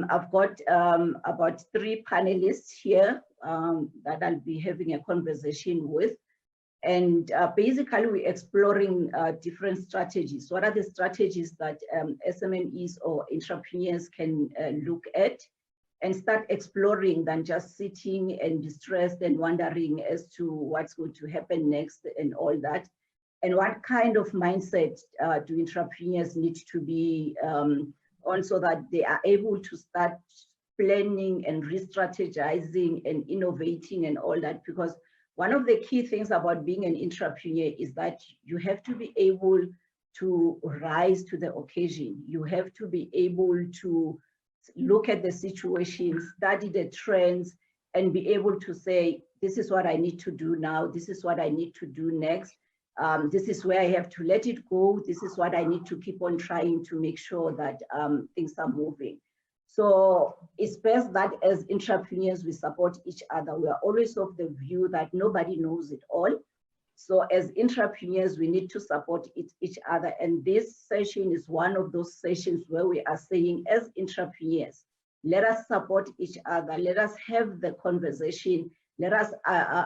I've got about 3 panelists here that I'll be having a conversation with. And basically, we're exploring different strategies. What are the strategies that SMMEs or entrepreneurs can look at and start exploring than just sitting and distressed and wondering as to what's going to happen next and all that? And what kind of mindset do entrepreneurs need to be on so that they are able to start planning and re-strategizing and innovating and all that? Because one of the key things about being an entrepreneur is that you have to be able to rise to the occasion. You have to be able to look at the situation, study the trends, and be able to say, this is what I need to do now, this is what I need to do next, this is where I have to let it go, this is what I need to keep on trying to make sure that things are moving. So it's best that as entrepreneurs, we support each other. We are always of the view that nobody knows it all. So as entrepreneurs, we need to support each other. And this session is one of those sessions where we are saying, as entrepreneurs, let us support each other. Let us have the conversation. Let us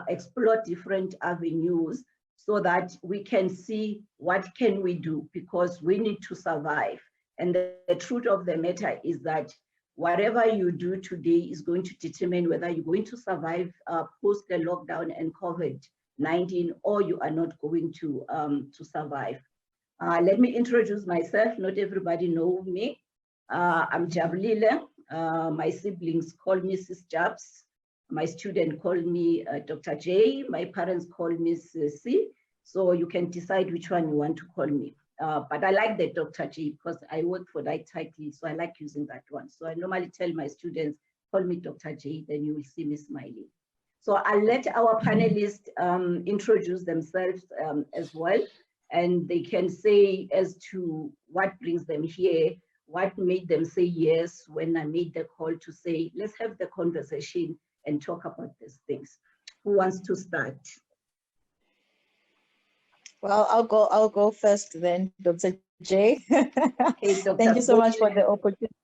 explore different avenues so that we can see what can we do, because we need to survive. And the truth of the matter is that whatever you do today is going to determine whether you're going to survive post the lockdown and COVID-19, or you are not going to survive. Let me introduce myself. Not everybody knows me. I'm Jabulile. My siblings call me Sis Jabs. My student call me Dr. J. My parents call me C. So you can decide which one you want to call me. But I like the Dr. J because I work for that title, so I like using that one. So I normally tell my students, call me Dr. J, then you will see me smiling. So I'll let our panelists introduce themselves as well, and they can say as to what brings them here, what made them say yes when I made the call to say, let's have the conversation and talk about these things. Who wants to start? Well, I'll go first then, Dr. J. Okay, Dr. Thank you so much for the opportunity.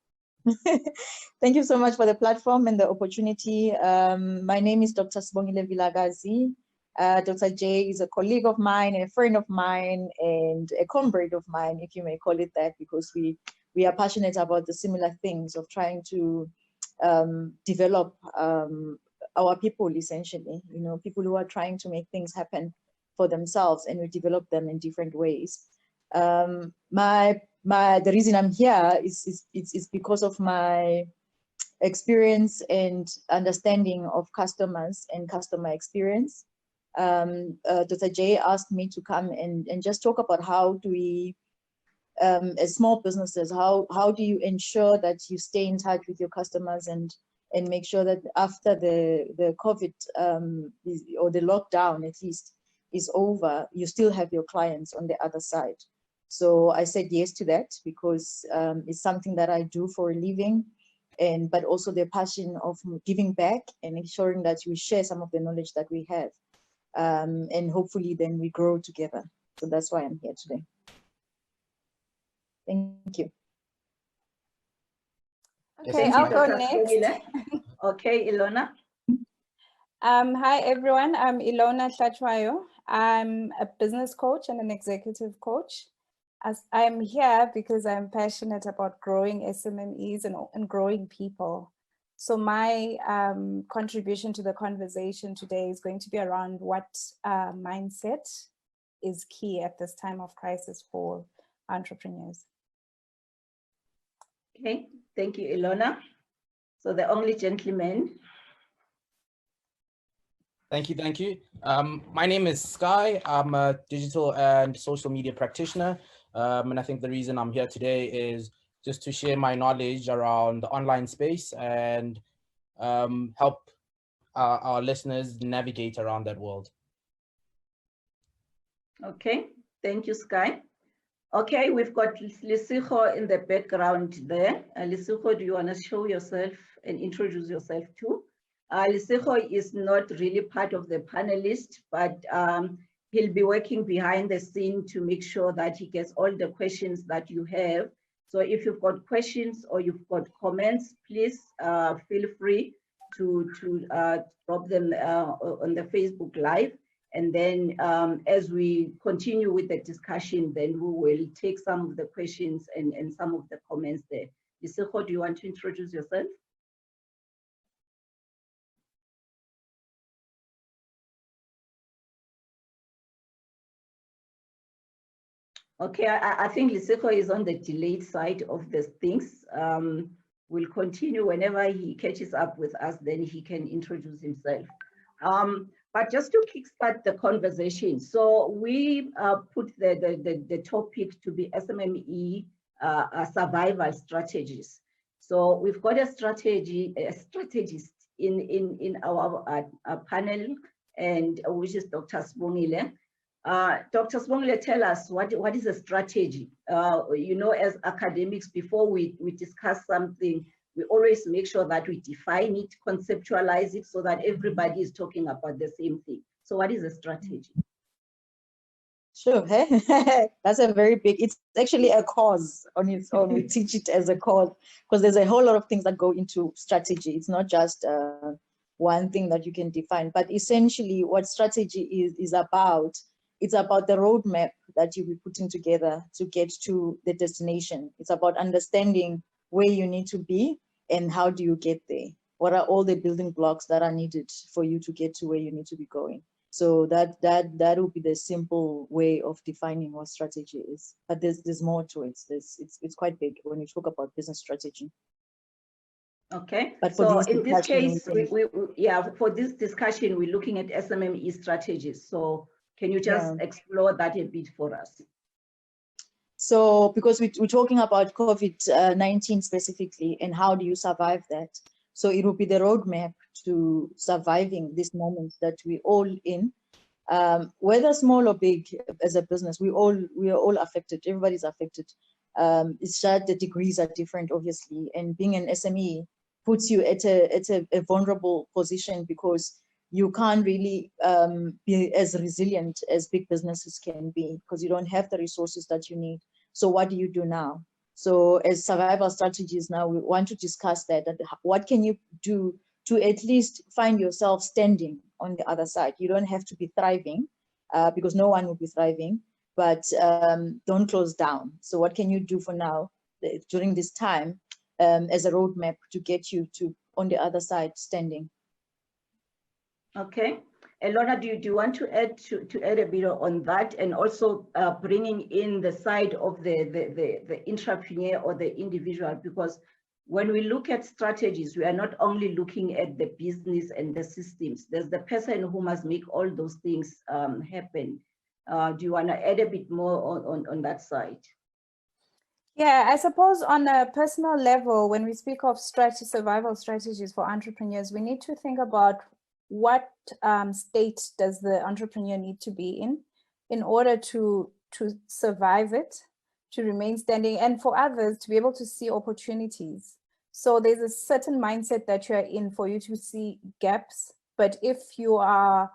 Thank you so much for the platform and the opportunity. My name is Dr. Sibongile Vilakazi. Dr. J is a colleague of mine, a friend of mine, and a comrade of mine, if you may call it that, because we are passionate about the similar things of trying to develop our people, essentially, you know, people who are trying to make things happen for themselves, and we develop them in different ways. The reason I'm here is because of my experience and understanding of customers and customer experience. Dr. J asked me to come and just talk about how do we, as small businesses, how do you ensure that you stay in touch with your customers and make sure that after the COVID or the lockdown at least is over, you still have your clients on the other side. So I said yes to that because it's something that I do for a living, but also the passion of giving back and ensuring that we share some of the knowledge that we have, and hopefully then we grow together. So that's why I'm here today. Thank you. Okay, I'll go next. Okay, Elona. Hi everyone, I'm Elona Hlatshwayo. I'm a business coach and an executive coach. As I'm here because I'm passionate about growing SMMEs and growing people. So my contribution to the conversation today is going to be around what mindset is key at this time of crisis for entrepreneurs. Okay, thank you, Elona. So the only gentleman. Thank you. My name is Sky. I'm a digital and social media practitioner. And I think the reason I'm here today is just to share my knowledge around the online space and help our listeners navigate around that world. Okay, thank you, Sky. Okay, we've got Lesego in the background there. Lesego, do you want to show yourself and introduce yourself too? Lesego is not really part of the panelist, but he'll be working behind the scene to make sure that he gets all the questions that you have So if you've got questions or you've got comments, please feel free to drop them on the Facebook Live. And then as we continue with the discussion, then we will take some of the questions and some of the comments there. Liseko, do you want to introduce yourself? Okay, I think Liseko is on the delayed side of the things. We'll continue whenever he catches up with us, then he can introduce himself. But just to kickstart the conversation, so we put the topic to be SMME survival strategies. So we've got a strategist in our panel, and which is Dr. Sibongile. Dr. Sibongile, tell us what is a strategy? You know, as academics, before we discuss something, we always make sure that we define it, conceptualize it, so that everybody is talking about the same thing. So what is a strategy? Sure, that's a very big, it's actually a course on its own. We teach it as a course because there's a whole lot of things that go into strategy. It's not just one thing that you can define, but essentially what strategy is about, it's about the roadmap that you'll be putting together to get to the destination. It's about understanding where you need to be and how do you get there. What are all the building blocks that are needed for you to get to where you need to be going? So that would be the simple way of defining what strategy is. But there's more to it. It's quite big when you talk about business strategy. Okay. But so in this case, for this discussion, we're looking at SMME strategies. So can you just explore that a bit for us? So because we're talking about COVID-19 specifically, and how do you survive that? So it will be the roadmap to surviving this moment that we all in, whether small or big as a business, we are all affected. Everybody's affected. It's just the degrees are different, obviously, and being an SME puts you at a vulnerable position because you can't really be as resilient as big businesses can be because you don't have the resources that you need. So what do you do now? So as survival strategies now, we want to discuss that what can you do to at least find yourself standing on the other side? You don't have to be thriving because no one will be thriving, but don't close down. So what can you do for now during this time as a roadmap to get you to on the other side standing? Okay. Elona, do you want to add a bit on that, and also bringing in the side of the entrepreneur or the individual? Because when we look at strategies, we are not only looking at the business and the systems. There's the person who must make all those things happen. Do you want to add a bit more on that side? Yeah, I suppose on a personal level, when we speak of survival strategies for entrepreneurs, we need to think about what state does the entrepreneur need to be in order to survive it, to remain standing, and for others to be able to see opportunities. So there's a certain mindset that you're in for you to see gaps. But if you are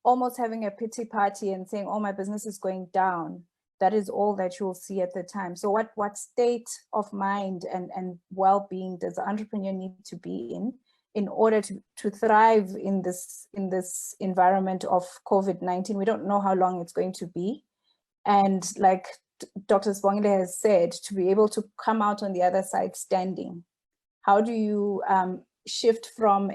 almost having a pity party and saying, oh, my business is going down, that is all that you'll see at the time. So what state of mind and well-being does the entrepreneur need to be in order to thrive in this environment of COVID-19? We don't know how long it's going to be. And like Dr. Sibongile has said, to be able to come out on the other side standing, how do you shift from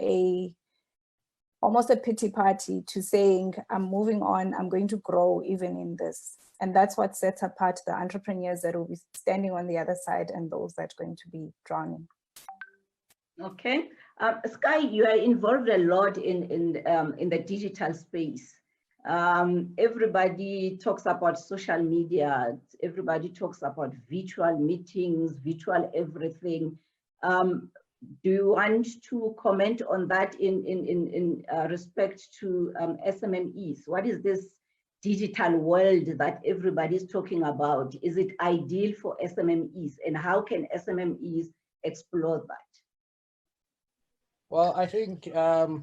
almost a pity party to saying, I'm moving on, I'm going to grow even in this? And that's what sets apart the entrepreneurs that will be standing on the other side and those that are going to be drowning. Okay. Sky, you are involved a lot in the digital space. Everybody talks about social media. Everybody talks about virtual meetings, virtual everything. Do you want to comment on that in respect to SMMEs? What is this digital world that everybody is talking about? Is it ideal for SMMEs, and how can SMMEs explore that? Well, I think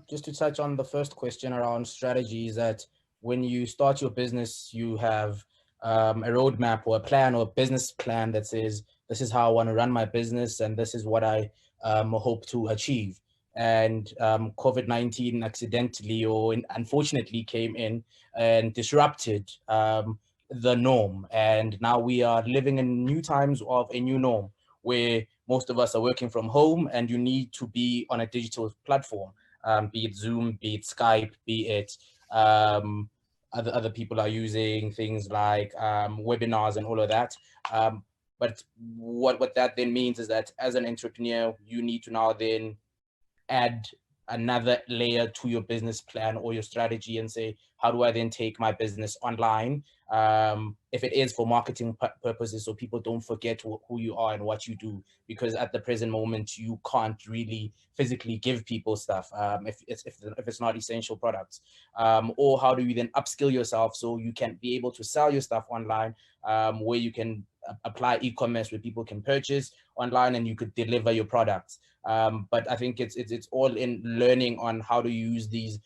just to touch on the first question around strategies, that when you start your business, you have a roadmap or a plan or a business plan that says, this is how I want to run my business, and this is what I hope to achieve. And COVID-19 accidentally or unfortunately came in and disrupted the norm. And now we are living in new times of a new norm where most of us are working from home, and you need to be on a digital platform, be it Zoom, be it Skype, be it other people are using things like webinars and all of that. But what that then means is that as an entrepreneur, you need to now then add another layer to your business plan or your strategy and say, how do I then take my business online? If it is for marketing purposes, so people don't forget who you are and what you do, because at the present moment, you can't really physically give people stuff if it's not essential products. Or how do you then upskill yourself so you can be able to sell your stuff online, where you can apply e-commerce where people can purchase online and you could deliver your products. But I think it's all in learning on how to use these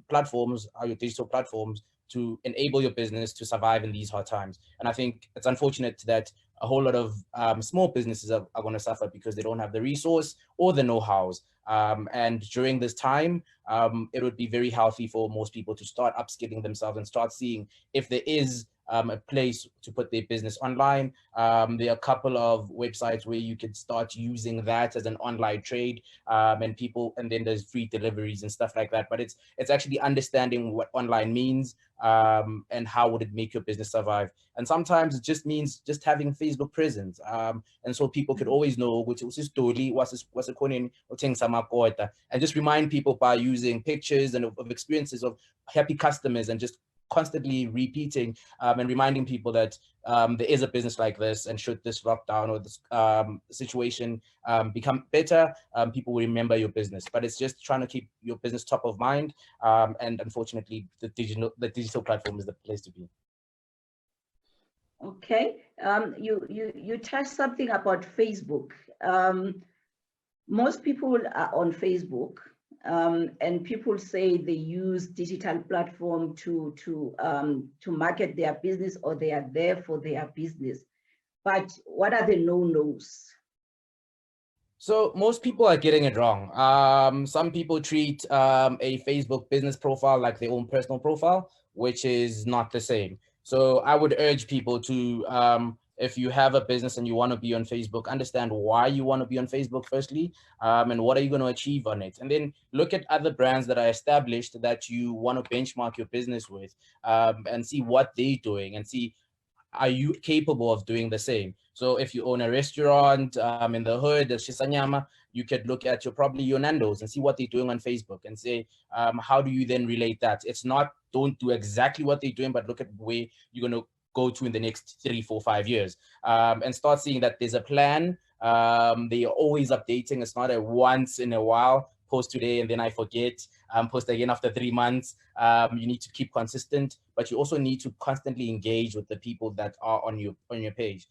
platforms, your digital platforms, to enable your business to survive in these hard times. And I think it's unfortunate that a whole lot of small businesses are going to suffer because they don't have the resource or the know-hows. And during this time, it would be very healthy for most people to start upskilling themselves and start seeing if there is a place to put their business online. There are a couple of websites where you could start using that as an online trade, and then there's free deliveries and stuff like that. But it's actually understanding what online means, and how would it make your business survive. And sometimes it just means just having Facebook presence, and so people could always know which is story, what's it calling, and just remind people by using pictures and of experiences of happy customers, and just constantly repeating and reminding people that there is a business like this, and should this lockdown or this situation become better, people will remember your business. But it's just trying to keep your business top of mind, and unfortunately the digital platform is the place to be. Okay, you touched something about Facebook. Most people are on Facebook. And people say they use digital platform to market their business, or they are there for their business. But what are the no-nos? So most people are getting it wrong. Some people treat a Facebook business profile like their own personal profile, which is not the same. So I would urge people to, if you have a business and you want to be on Facebook, understand why you want to be on Facebook firstly, and what are you going to achieve on it. And then look at other brands that are established that you want to benchmark your business with, and see what they're doing, and see, are you capable of doing the same? So if you own a restaurant in the hood, Shisanyama, you could look at probably your Nando's and see what they're doing on Facebook and say, how do you then relate that? It's not, don't do exactly what they're doing, but look at where you're going to go to in the next 3, 4, 5 years, and start seeing that there's a plan. They are always updating. It's not a once in a while, post today and then I forget, post again after 3 months. You need to keep consistent, but you also need to constantly engage with the people that are on your page.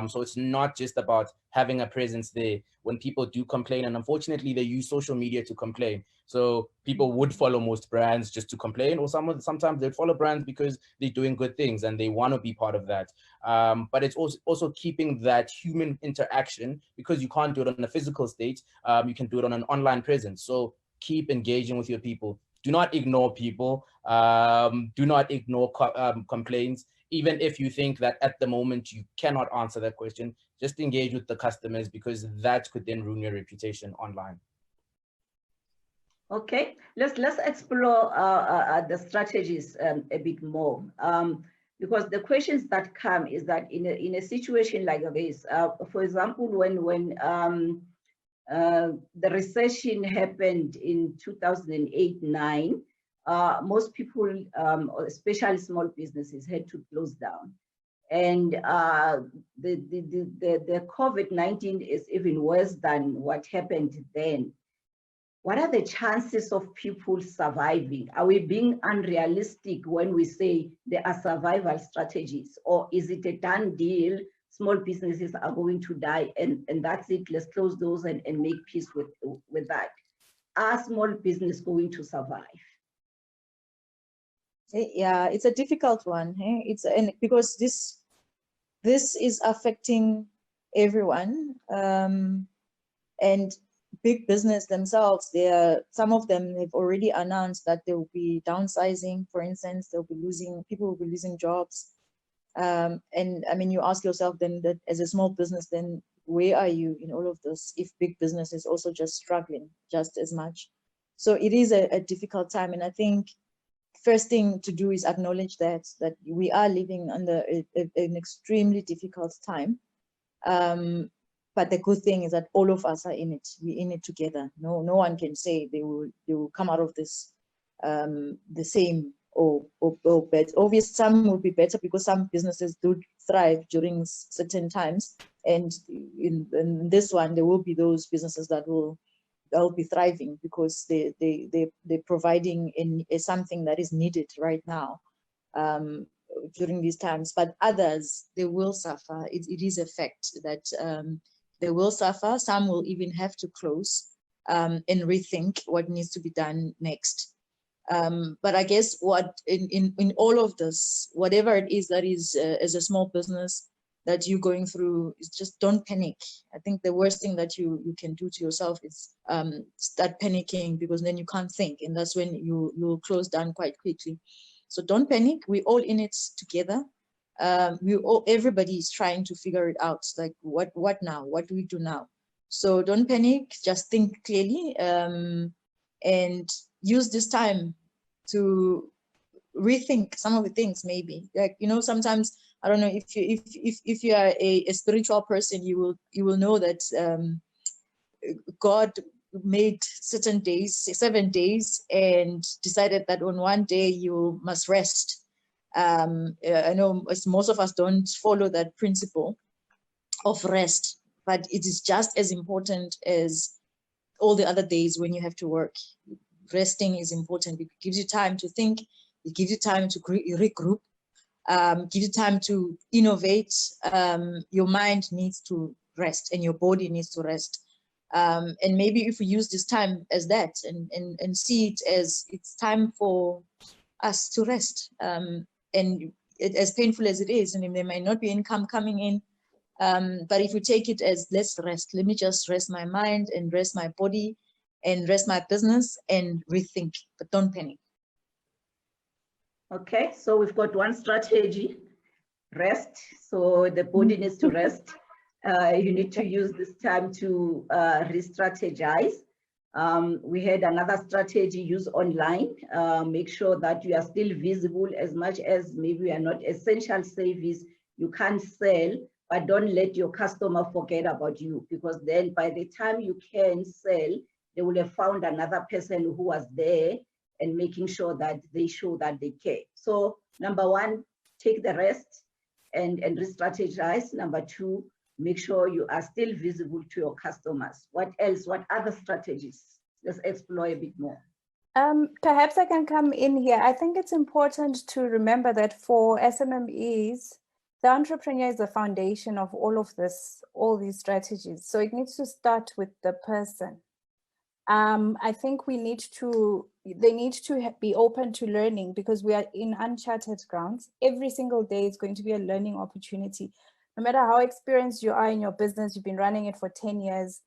So it's not just about having a presence there. When people do complain, and unfortunately they use social media to complain, so people would follow most brands just to complain, or sometimes they'd follow brands because they're doing good things and they want to be part of that. But it's also keeping that human interaction, because you can't do it on a physical state. You can do it on an online presence. So keep engaging with your people. Do not ignore people. Do not ignore complaints. Even if you think that at the moment you cannot answer that question, just engage with the customers, because that could then ruin your reputation online. Okay, let's explore the strategies a bit more, because the questions that come is that in a situation like this, for example, when the recession happened in 2008-9, most people, especially small businesses, had to close down. And the COVID-19 is even worse than what happened then. What are the chances of people surviving? Are we being unrealistic when we say there are survival strategies, or is it a done deal? Small businesses are going to die, and that's it. Let's close those and make peace with that. Are small business going to survive? Yeah, it's a difficult one. Because this is affecting everyone. And big business themselves, some of them have already announced that they will be downsizing. For instance, people will be losing jobs. And I mean, you ask yourself then, that as a small business, then where are you in all of this if big business is also just struggling just as much? So it is a difficult time. And I think first thing to do is acknowledge that we are living under an extremely difficult time. But the good thing is that all of us are in it. We're in it together. No one can say they will come out of this the same or better. Obviously, some will be better because some businesses do thrive during certain times. And in this one, there will be those businesses that will be thriving because they're providing something that is needed right now during these times. But others, they will suffer. It is a fact that they will suffer. Some will even have to close and rethink what needs to be done next. But I guess what in all of this, whatever it is that is as a small business that you're going through, is just don't panic. I think the worst thing that you can do to yourself is start panicking, because then you can't think, and that's when you'll close down quite quickly. So don't panic. We're all in it together. Everybody is trying to figure it out. Like what now? What do we do now? So don't panic. Just think clearly and use this time to rethink some of the things. Maybe, like, sometimes, I don't know, if you are a spiritual person, you will know that God made certain days, 7 days, and decided that on one day you must rest. I know most of us don't follow that principle of rest, but it is just as important as all the other days when you have to work. Resting is important. It gives you time to think. It gives you time to regroup. Gives you time to innovate. Your mind needs to rest and your body needs to rest. And maybe if we use this time as that and see it as it's time for us to rest. And as painful as it is, and there might not be income coming in, but if we take it as, let's rest, let me just rest my mind and rest my body and rest my business and rethink, but don't panic. Okay, so we've got one strategy, rest. So the body needs to rest. You need to use this time to re-strategize. We had another strategy, use online. Make sure that you are still visible, as much as maybe you are not essential service, you can't sell, but don't let your customer forget about you, because then by the time you can sell, they will have found another person who was there, and making sure that they show that they care. So number one, take the rest and re-strategize. Number two, make sure you are still visible to your customers. What else? What other strategies? Let's explore a bit more. Perhaps I can come in here. I think it's important to remember that for SMMEs, the entrepreneur is the foundation of all of this, all these strategies. So it needs to start with the person. I think they need to be open to learning, because we are in uncharted grounds. Every single day is going to be a learning opportunity. No matter how experienced you are in your business, you've been running it for 10 years,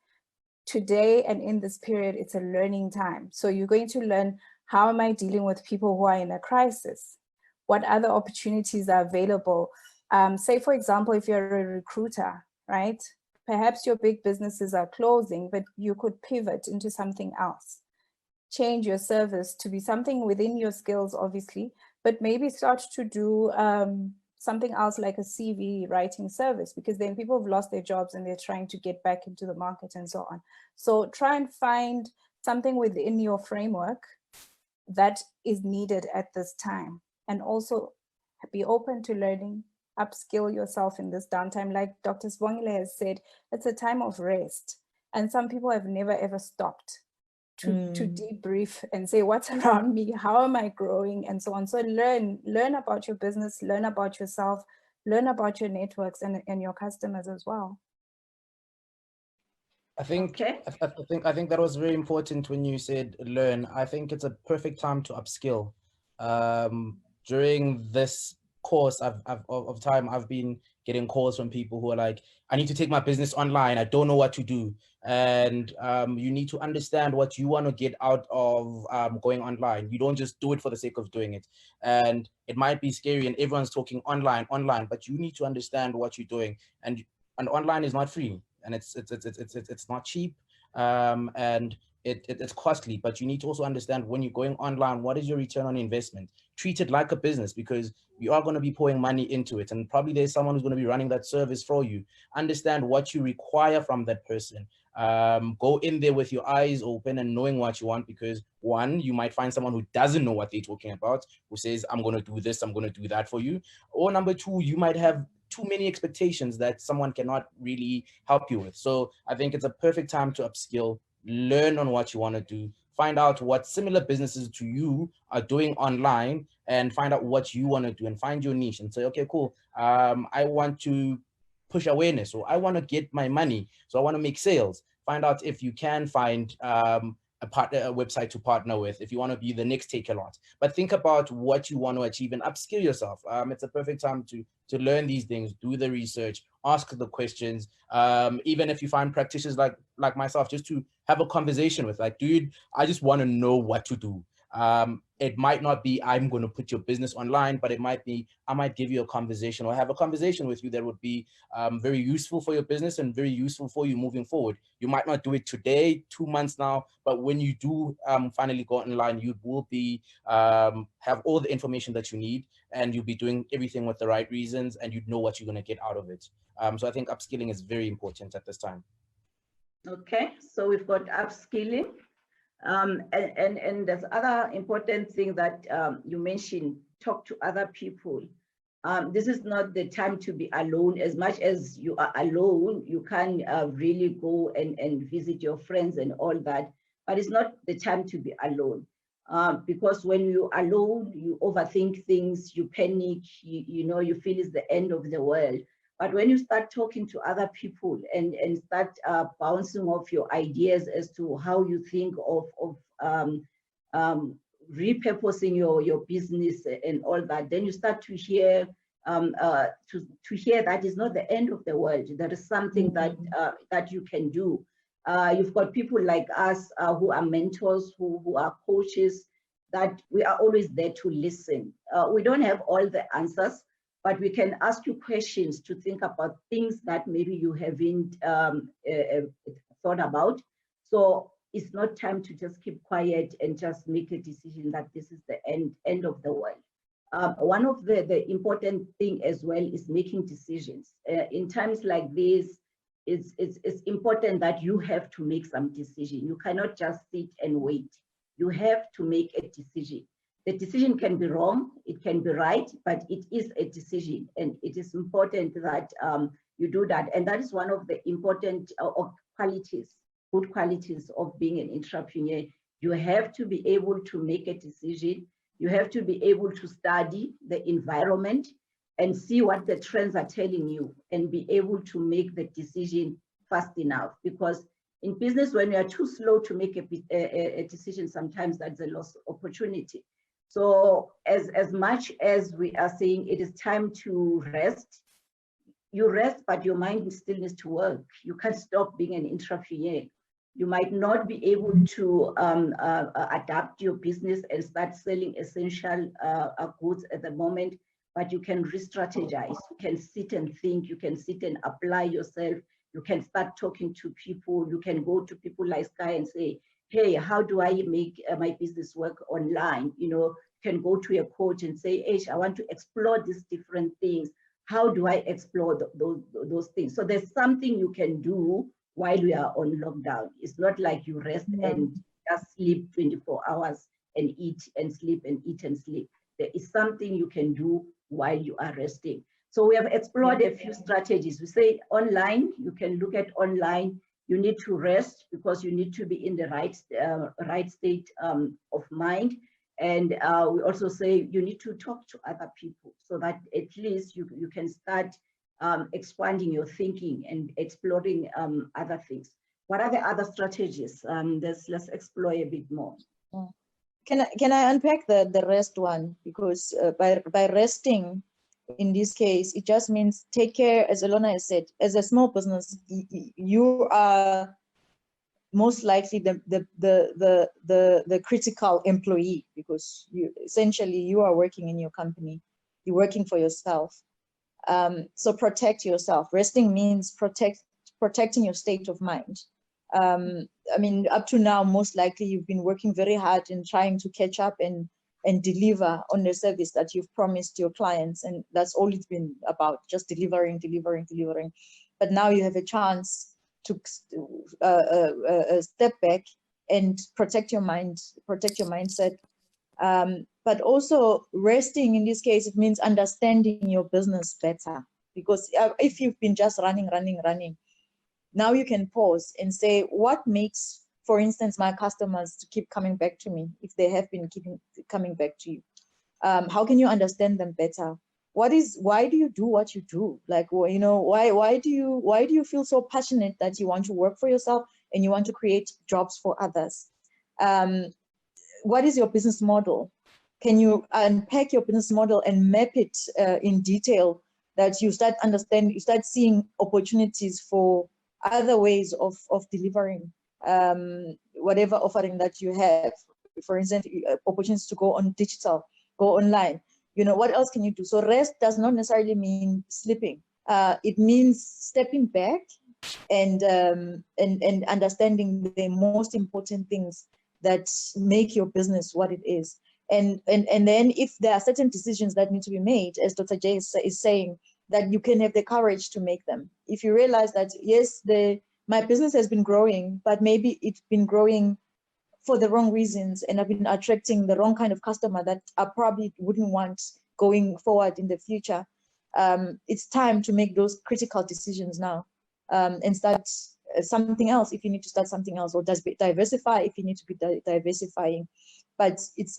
today and in this period, it's a learning time. So you're going to learn, how am I dealing with people who are in a crisis? What other opportunities are available? Say, for example, if you're a recruiter, right? Perhaps your big businesses are closing, but you could pivot into something else. Change your service to be something within your skills, obviously, but maybe start to do something else like a CV writing service, because then people have lost their jobs and they're trying to get back into the market and so on. So try and find something within your framework that is needed at this time, and also be open to learning, upskill yourself in this downtime. Like Dr. Sibongile has said, it's a time of rest. And some people have never ever stopped to debrief and say, what's around me? How am I growing? And so on. So learn about your business, learn about yourself, learn about your networks and your customers as well. I think that was very important when you said learn. I think it's a perfect time to upskill. During this course of time, I've been getting calls from people who are like, I need to take my business online. I don't know what to do. And you need to understand what you want to get out of going online. You don't just do it for the sake of doing it. And it might be scary and everyone's talking online, but you need to understand what you're doing. And online is not free, and it's not cheap. And it's costly, but you need to also understand when you're going online, what is your return on investment? Treat it like a business, because you are going to be pouring money into it, and probably there's someone who's going to be running that service for you. Understand what you require from that person. Go in there with your eyes open and knowing what you want, because one, you might find someone who doesn't know what they're talking about, who says, I'm going to do this, I'm going to do that for you. Or number two, you might have too many expectations that someone cannot really help you with. So I think it's a perfect time to upskill, learn on what you want to do, find out what similar businesses to you are doing online, and find out what you want to do and find your niche and say, okay, cool. I want to push awareness, or I want to get my money, so I want to make sales. Find out if you can find a website to partner with, if you want to be the next Take-A-Lot. But think about what you want to achieve and upskill yourself. It's a perfect time to learn these things, do the research, ask the questions. Even if you find practitioners like myself, just to have a conversation with, like, dude, I just want to know what to do. It might not be I'm going to put your business online, but it might be I might give you a conversation or have a conversation with you that would be very useful for your business and very useful for you moving forward. You might not do it today, 2 months now, but when you do finally go online, you will be have all the information that you need, and you'll be doing everything with the right reasons, and you know what you're going to get out of it. So I think upskilling is very important at this time. Okay, so we've got upskilling. And there's other important thing that you mentioned, talk to other people. This is not the time to be alone. As much as you are alone, you can really go and visit your friends and all that, but it's not the time to be alone. Because when you're alone, you overthink things, you panic, you feel it's the end of the world. But when you start talking to other people and start bouncing off your ideas as to how you think of repurposing your business and all that, then you start to hear that is not the end of the world. There is something that you can do. You've got people like us who are mentors, who are coaches, that we are always there to listen. We don't have all the answers, but we can ask you questions to think about things that maybe you haven't thought about. So it's not time to just keep quiet and just make a decision that this is the end of the world. One of the important thing as well is making decisions. In times like this, it's important that you have to make some decision. You cannot just sit and wait. You have to make a decision. The decision can be wrong, it can be right, but it is a decision, and it is important that you do that. And that is one of the important good qualities of being an entrepreneur. You have to be able to make a decision. You have to be able to study the environment and see what the trends are telling you, and be able to make the decision fast enough. Because in business, when you are too slow to make a decision, sometimes that's a lost opportunity. So as much as we are saying it is time to rest, you rest, but your mind still needs to work. You can't stop being an entrepreneur. You might not be able to adapt your business and start selling essential goods at the moment, but you can re-strategize. You can sit and think, you can sit and apply yourself. You can start talking to people. You can go to people like Sky and say, hey, how do I make my business work online? You can go to a coach and say, hey, I want to explore these different things. How do I explore those things? So there's something you can do while we are on lockdown. It's not like you rest and just sleep 24 hours and eat and sleep and eat and sleep. There is something you can do while you are resting. So we have explored a few strategies. We say online, you can look at online. You need to rest because you need to be in the right state of mind. And we also say you need to talk to other people so that at least you can start expanding your thinking and exploring other things. What are the other strategies? Let's explore a bit more. Can I unpack the rest one? Because by resting, in this case, it just means take care, as Elona has said, as a small business, you are most likely the critical employee, because essentially you are working in your company, you're working for yourself. So protect yourself. Resting means protecting your state of mind. I mean, up to now, most likely you've been working very hard in trying to catch up and deliver on the service that you've promised your clients, and that's all it's been about, just delivering. But now you have a chance to step back and protect your mind, protect your mindset. But also resting in this case, it means understanding your business better, because if you've been just running, now you can pause and say, what makes, for instance, my customers to keep coming back to me if they have been coming back to you? How can you understand them better? Why do you do what you do? Like, you know, why do you feel so passionate that you want to work for yourself and you want to create jobs for others? What is your business model? Can you unpack your business model and map it in detail, that you start understanding, you start seeing opportunities for other ways of delivering whatever offering that you have? For instance, opportunities to go on digital, go online. You know, what else can you do? So rest does not necessarily mean sleeping. It means stepping back and understanding the most important things that make your business what it is. And then if there are certain decisions that need to be made, as Dr. J is saying, that you can have the courage to make them. If you realize that, yes, my business has been growing, but maybe it's been growing for the wrong reasons, and I've been attracting the wrong kind of customer that I probably wouldn't want going forward in the future. It's time to make those critical decisions now, and start something else if you need to start something else, or diversify if you need to be diversifying. But it's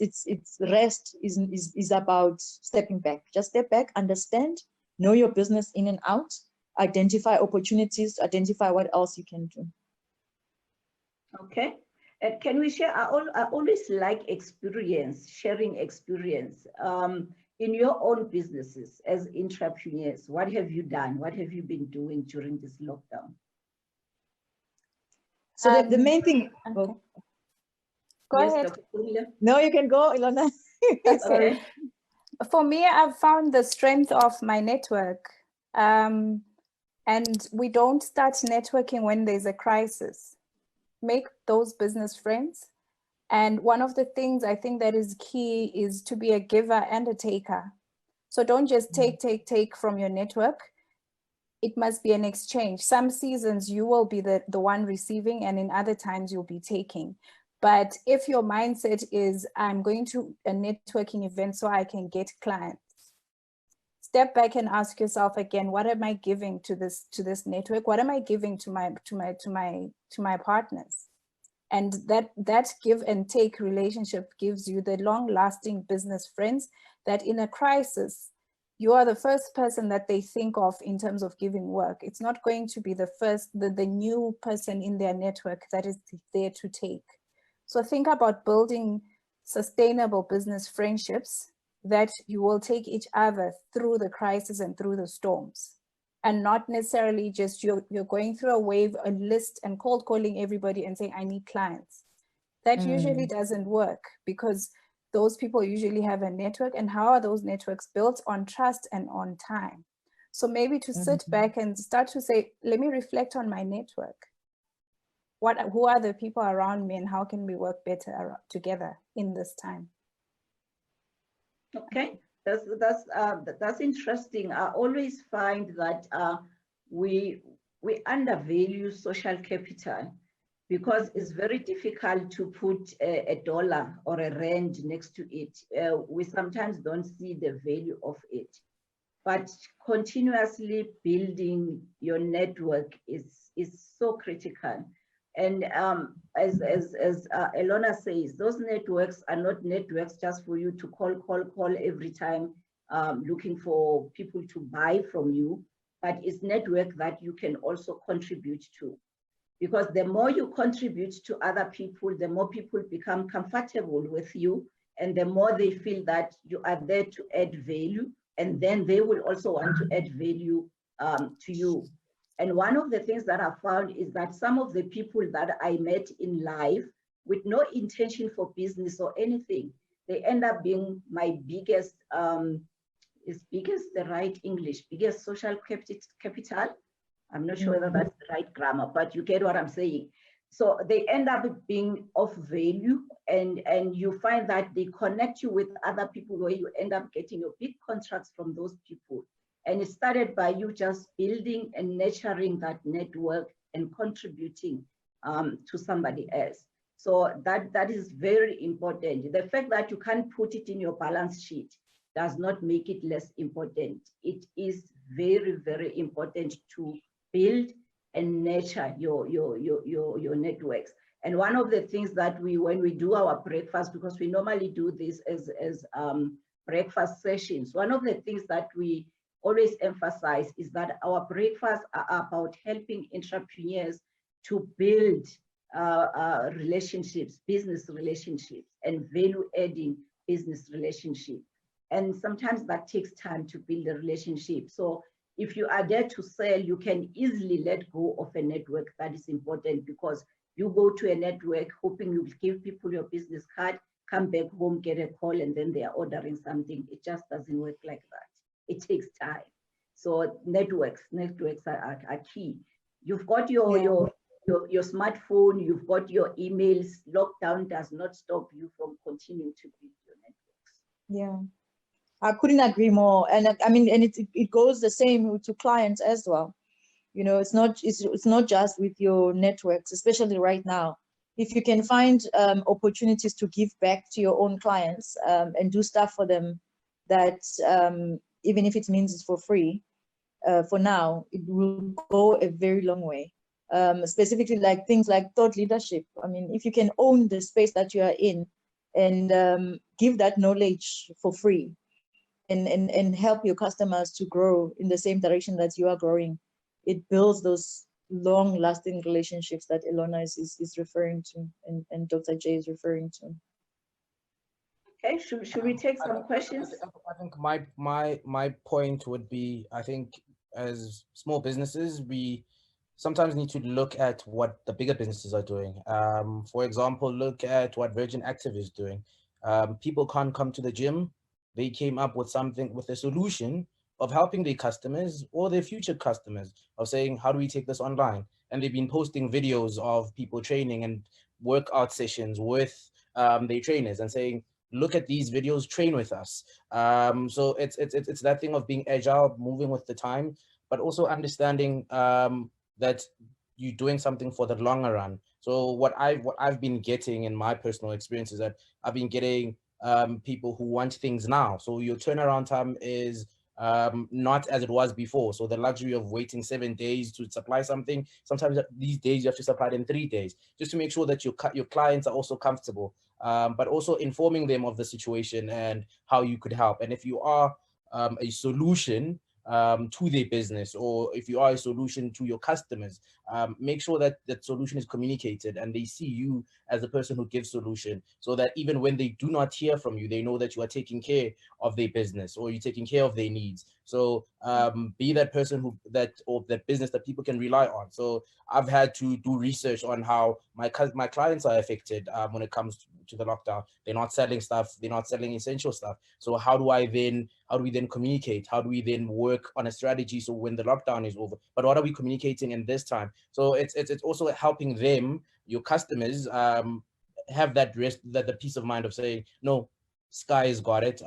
rest is about stepping back. Just step back, understand, know your business in and out, identify opportunities, identify what else you can do. Okay. Can we share? I always like experience, sharing experience. In your own businesses as entrepreneurs, what have you done? What have you been doing during this lockdown? So the main thing. Okay. Oh. Go Yes, ahead. Dr. Sibongile. No, you can go, Elona. Okay. For me, I've found the strength of my network. And we don't start networking when there's a crisis. Make those business friends. And one of the things I think that is key is to be a giver and a taker. So don't just take from your network. It must be an exchange. Some seasons you will be the one receiving, and in other times you'll be taking. But if your mindset is, I'm going to a networking event so I can get clients, step back and ask yourself again, what am I giving to this network? What am I giving to my partners? And that give and take relationship gives you the long-lasting business friends that in a crisis, you are the first person that they think of in terms of giving work. It's not going to be the new person in their network that is there to take. So think about building sustainable business friendships that you will take each other through the crisis and through the storms, and not necessarily just you're going through a wave, a list, and cold calling everybody and saying, I need clients. That usually doesn't work, because those people usually have a network, and how are those networks built? On trust and on time. So maybe to sit back and start to say, let me reflect on my network. Who are the people around me, and how can we work better together in this time? Okay, that's interesting. I always find that we undervalue social capital, because it's very difficult to put a dollar or a rand next to it. We sometimes don't see the value of it. But continuously building your network is so critical. And as Elona says, those networks are not networks just for you to call every time looking for people to buy from you, but it's network that you can also contribute to. Because the more you contribute to other people, the more people become comfortable with you, and the more they feel that you are there to add value, and then they will also want to add value to you. And one of the things that I found is that some of the people that I met in life with no intention for business or anything, they end up being my biggest, is biggest the right English, biggest social capital. I'm not sure whether that's the right grammar, but you get what I'm saying. So they end up being of value, and you find that they connect you with other people where you end up getting your big contracts from those people. And it started by you just building and nurturing that network and contributing to somebody else. So that is very important. The fact that you can't put it in your balance sheet does not make it less important. It is very, very important to build and nurture your networks. And one of the things that when we do our breakfast, because we normally do this as breakfast sessions, one of the things that we always emphasize is that our breakfasts are about helping entrepreneurs to build relationships, business relationships, and value-adding business relationships. And sometimes that takes time to build a relationship. So if you are there to sell, you can easily let go of a network that is important, because you go to a network hoping you will give people your business card, come back home, get a call, and then they are ordering something. It just doesn't work like that. It takes time. So networks are key. You've got your smartphone, you've got your emails. Lockdown does not stop you from continuing to build your networks. Yeah, I couldn't agree more. And I mean, and it goes the same to clients as well. You know, it's not just with your networks, especially right now. If you can find opportunities to give back to your own clients and do stuff for them that even if it means it's for free, for now, it will go a very long way. Specifically like things like thought leadership. I mean, if you can own the space that you are in and give that knowledge for free and help your customers to grow in the same direction that you are growing, it builds those long-lasting relationships that Elona is referring to and Dr. J is referring to. Okay, should we take some questions? I think my point would be, I think as small businesses, we sometimes need to look at what the bigger businesses are doing. For example, look at what Virgin Active is doing. People can't come to the gym. They came up with a solution of helping their customers or their future customers, of saying, how do we take this online? And they've been posting videos of people training and workout sessions with their trainers and saying, look at these videos, train with us. So it's that thing of being agile, moving with the time, but also understanding that you're doing something for the longer run. So what I've been getting in my personal experience is that I've been getting people who want things now. So your turnaround time is not as it was before. So the luxury of waiting 7 days to supply something, sometimes these days you have to supply it in 3 days, just to make sure that your clients are also comfortable, but also informing them of the situation and how you could help. And if you are a solution to their business, or if you are a solution to your customers, make sure that that solution is communicated and they see you as the person who gives solution, so that even when they do not hear from you, they know that you are taking care of their business or you're taking care of their needs. So be that person or that business that people can rely on. So I've had to do research on how my clients are affected when it comes to the lockdown. They're not selling stuff, they're not selling essential stuff. So how do we then communicate? How do we then work on a strategy so when the lockdown is over, but what are we communicating in this time? So it's also helping them, your customers, have that rest, that the peace of mind of saying, no, Sky's got it,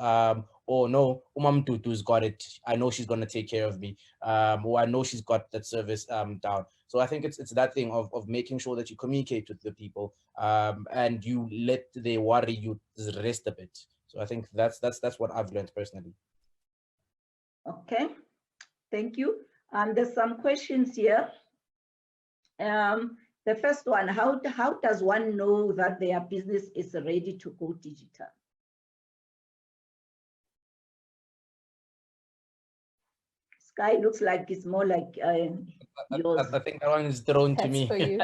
or no, Umamtutu's got it. I know she's gonna take care of me, or I know she's got that service down. So I think it's that thing of making sure that you communicate with the people, and you let their worry you rest a bit. So I think that's what I've learned personally. Okay, thank you. There's some questions here. The first one, how does one know that their business is ready to go digital? Sky looks like it's more like yours. I think that one is thrown to me. For you.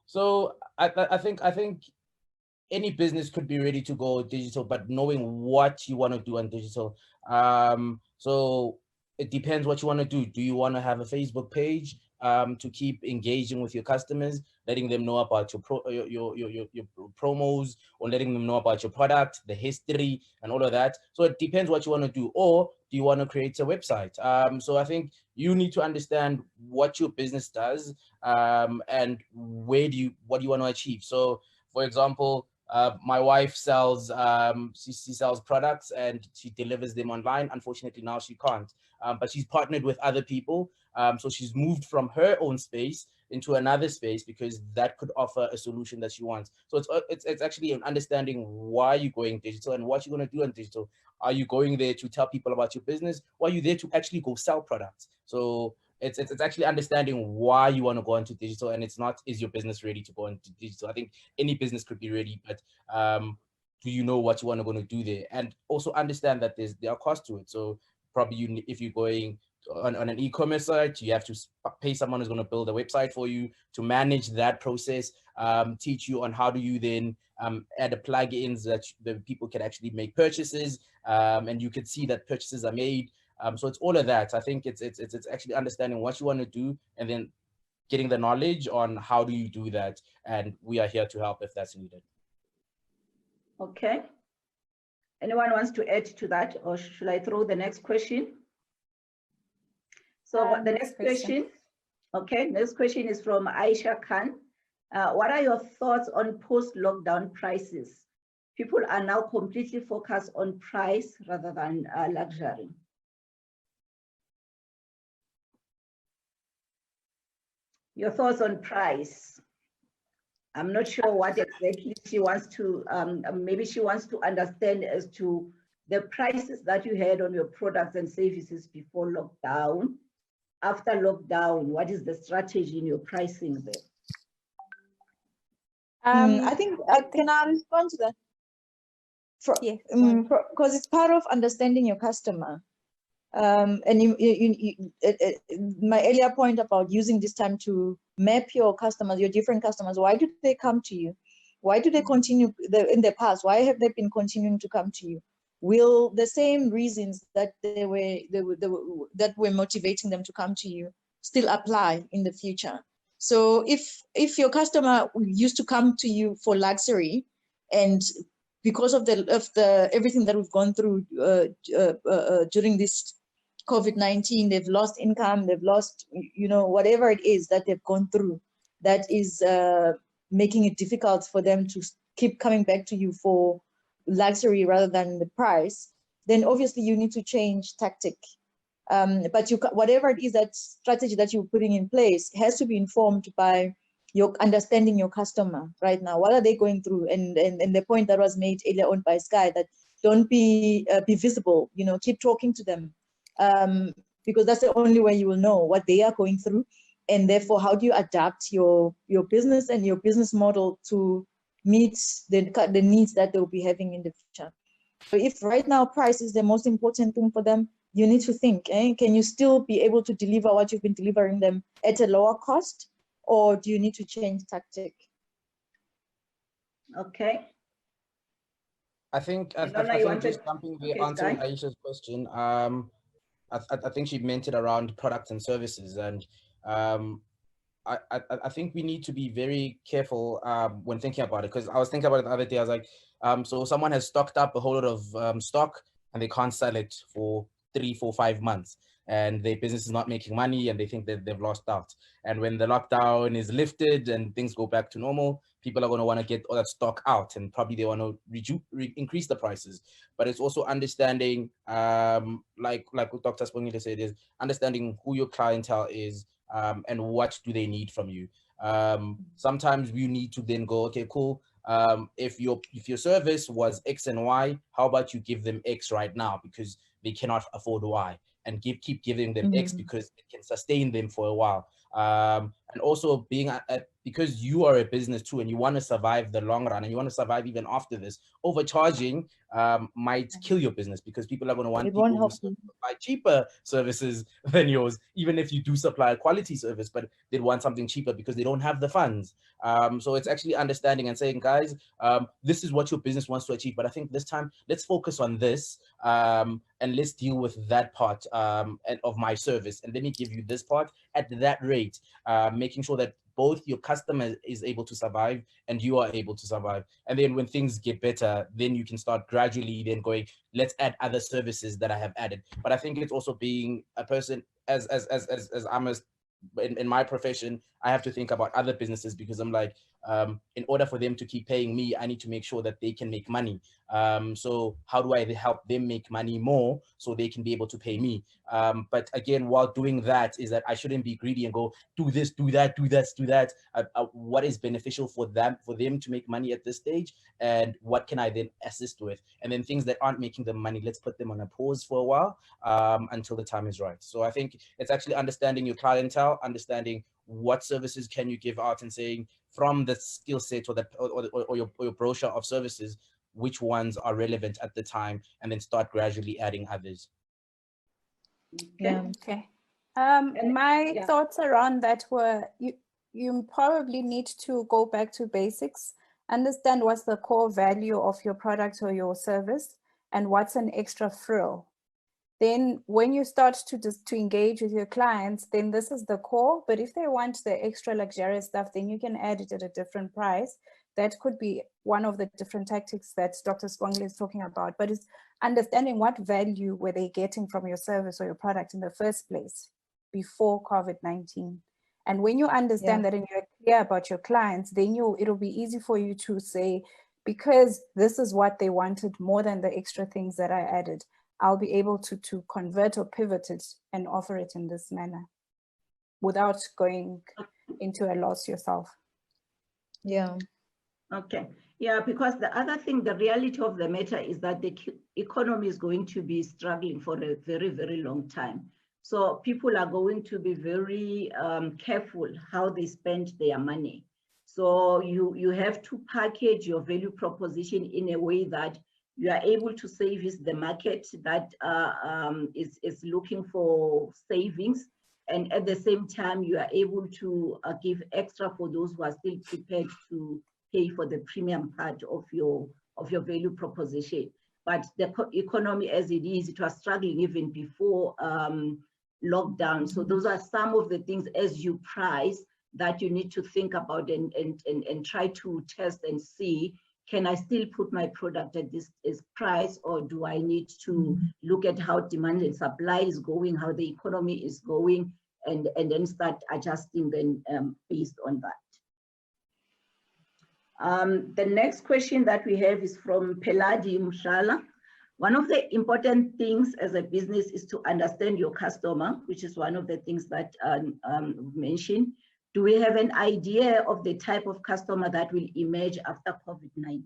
So I think any business could be ready to go digital, but knowing what you want to do on digital. So it depends what you want to do. Do you want to have a Facebook page to keep engaging with your customers, letting them know about your promos, or letting them know about your product, the history, and all of that? So it depends what you want to do. Or do you want to create a website? So I think you need to understand what your business does and what do you want to achieve. So, for example, my wife sells she sells products and she delivers them online. Unfortunately, now she can't, but she's partnered with other people. So she's moved from her own space into another space because that could offer a solution that she wants. So it's actually an understanding why you're going digital and what you're going to do on digital. Are you going there to tell people about your business, or are you there to actually go sell products? So it's actually understanding why you want to go into digital, and it's not, is your business ready to go into digital? I think any business could be ready, but do you know what you want to go to do there? And also understand that there are costs to it. So probably if you're going on an e-commerce site, you have to pay someone who's going to build a website for you to manage that process, teach you on how do you then add the plugins that the people can actually make purchases, and you can see that purchases are made. So it's all of that. I think it's actually understanding what you want to do and then getting the knowledge on how do you do that. And we are here to help if that's needed. Okay. Anyone wants to add to that, or should I throw the next question? So the next question. Okay, next question is from Aisha Khan. What are your thoughts on post-lockdown prices? People are now completely focused on price rather than luxury. Your thoughts on price? I'm not sure what exactly she wants to, maybe she wants to understand as to the prices that you had on your products and services before lockdown. After lockdown, what is the strategy in your pricing there? I think, can I respond to that? Yes. Because it's part of understanding your customer. And my earlier point about using this time to map your customers, your different customers, why do they come to you? Why do they continue in the past? Why have they been continuing to come to you? Will the same reasons that that were motivating them to come to you still apply in the future? So if your customer used to come to you for luxury, and because of the everything that we've gone through during this COVID-19, they've lost income, they've lost, whatever it is that they've gone through, that is making it difficult for them to keep coming back to you for luxury rather than the price, then obviously you need to change tactic. But whatever it is, that strategy that you're putting in place has to be informed by your understanding your customer right now. What are they going through? And the point that was made earlier on by Sky, that don't be visible, keep talking to them. Because that's the only way you will know what they are going through, and therefore how do you adapt your business and your business model to meet the needs that they'll be having in the future. So if right now price is the most important thing for them, you need to think, can you still be able to deliver what you've been delivering them at a lower cost, or do you need to change tactic? Okay. I think just jumping there, answering Aisha's question, I think she meant it around products and services, and I think we need to be very careful when thinking about it, because I was thinking about it the other day. I was like, so someone has stocked up a whole lot of stock and they can't sell it for 3, 4, 5 months, and their business is not making money and they think that they've lost out. And when the lockdown is lifted and things go back to normal, people are going to want to get all that stock out, and probably they want to increase the prices. But it's also understanding, like what Dr. Sibongile said, is understanding who your clientele is, and what do they need from you. Sometimes you need to then go, okay, cool. If your service was X and Y, how about you give them X right now, because they cannot afford Y, and keep giving them X because it can sustain them for a while. And also being because you are a business too, and you want to survive the long run, and you want to survive even after this, overcharging might kill your business, because people are going to want people who supply cheaper services than yours, even if you do supply a quality service, but they'd want something cheaper because they don't have the funds. So it's actually understanding and saying, guys, this is what your business wants to achieve, but I think this time let's focus on this, and let's deal with that part of my service, and let me give you this part at that rate, making sure that both your customer is able to survive and you are able to survive. And then when things get better, then you can start gradually then going, let's add other services that I have added. But I think it's also being a person, as I'm in my profession, I have to think about other businesses, because I'm like, in order for them to keep paying me, I need to make sure that they can make money. So how do I help them make money more so they can be able to pay me? But again, while doing that, is that I shouldn't be greedy and go, do this, do that, do that, do that. What is beneficial for them to make money at this stage, and what can I then assist with? And then things that aren't making them money, let's put them on a pause for a while, until the time is right. So I think it's actually understanding your clientele, understanding what services can you give out, and saying from the skill set or your brochure of services, which ones are relevant at the time, and then start gradually adding others. Okay. My thoughts around that were, you probably need to go back to basics, understand what's the core value of your product or your service, and what's an extra frill. Then when you start to engage with your clients, then this is the core. But if they want the extra luxurious stuff, then you can add it at a different price. That could be one of the different tactics that Dr. Sibongile is talking about. But it's understanding what value were they getting from your service or your product in the first place before COVID-19. And when you understand that and you're clear about your clients, then it'll be easy for you to say, because this is what they wanted more than the extra things that I added, I'll be able to convert or pivot it and offer it in this manner without going into a loss yourself. Yeah. Okay. Yeah, because the other thing, the reality of the matter is that the economy is going to be struggling for a very, very long time. So people are going to be very careful how they spend their money. So you have to package your value proposition in a way that you are able to service the market that is looking for savings, and at the same time you are able to give extra for those who are still prepared to pay for the premium part of your value proposition. But the economy as it is, it was struggling even before lockdown. So those are some of the things as you price that you need to think about and try to test and see, can I still put my product at this price, or do I need to look at how demand and supply is going, how the economy is going, and then start adjusting then based on that. The next question that we have is from Peladi Mshala. One of the important things as a business is to understand your customer, which is one of the things that mentioned. Do we have an idea of the type of customer that will emerge after COVID-19?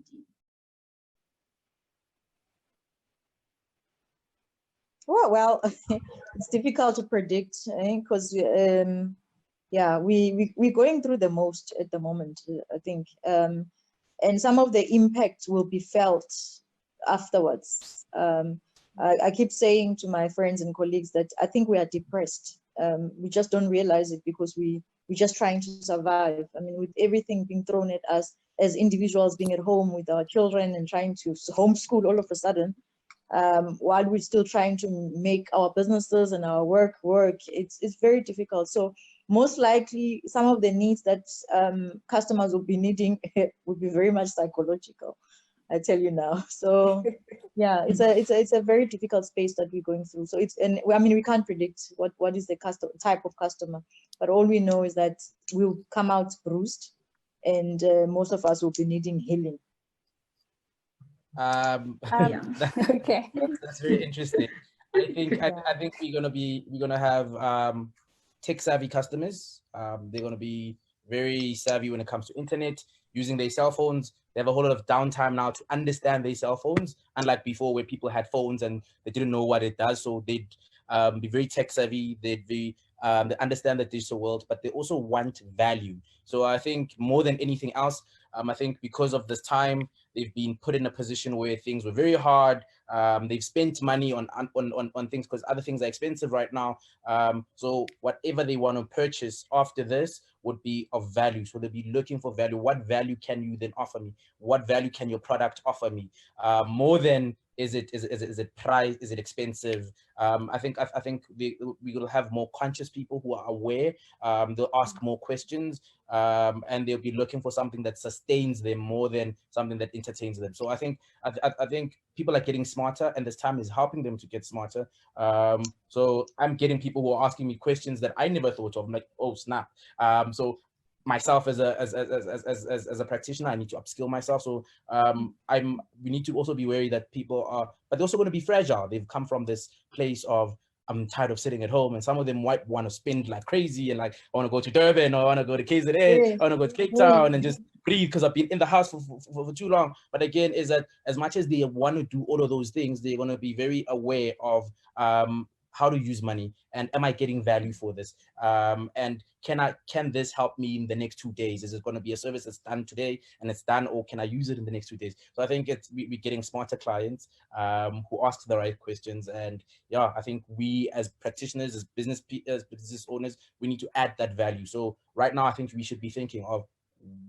Well, it's difficult to predict, because we're going through the most at the moment, I think, and some of the impact will be felt afterwards. I keep saying to my friends and colleagues that I think we are depressed. We just don't realize it because we're just trying to survive. I mean, with everything being thrown at us as individuals, being at home with our children and trying to homeschool all of a sudden, while we're still trying to make our businesses and our work, it's very difficult. So most likely some of the needs that customers will be needing will be very much psychological, I tell you now. So yeah, it's a very difficult space that we're going through. So we can't predict what is the type of customer, but all we know is that we'll come out bruised, and most of us will be needing healing. Okay, that's very interesting. I think we're gonna have tech savvy customers. They're gonna be very savvy when it comes to internet, using their cell phones. They have a whole lot of downtime now to understand their cell phones, unlike before where people had phones and they didn't know what it does. So they'd be very tech savvy. They'd be they understand the digital world, but they also want value. So I think more than anything else, I think because of this time, they've been put in a position where things were very hard. They've spent money on things because other things are expensive right now. So whatever they want to purchase after this would be of value. So they'll be looking for value. What value can you then offer me? What value can your product offer me? More than is it price? Is it expensive? I think we will have more conscious people who are aware. They'll ask more questions, and they'll be looking for something that sustains them more than something that entertains them. So I think people are getting smarter, and this time is helping them to get smarter. So I'm getting people who are asking me questions that I never thought of. I'm like, oh snap! So myself as a practitioner, I need to upskill myself. So we need to also be wary that people are, but they're also going to be fragile. They've come from this place of, I'm tired of sitting at home, and some of them might want to spend like crazy and like, I want to go to Durban, or I want to go to KZN, I want to go to Cape Town and just breathe because I've been in the house for too long. But again, is that as much as they want to do all of those things, they're going to be very aware of how to use money, and am I getting value for this? And can this help me in the next 2 days? Is it going to be a service that's done today and it's done, or can I use it in the next 2 days? So I think we're getting smarter clients who ask the right questions. And yeah, I think we as practitioners, as business owners, we need to add that value. So right now, I think we should be thinking of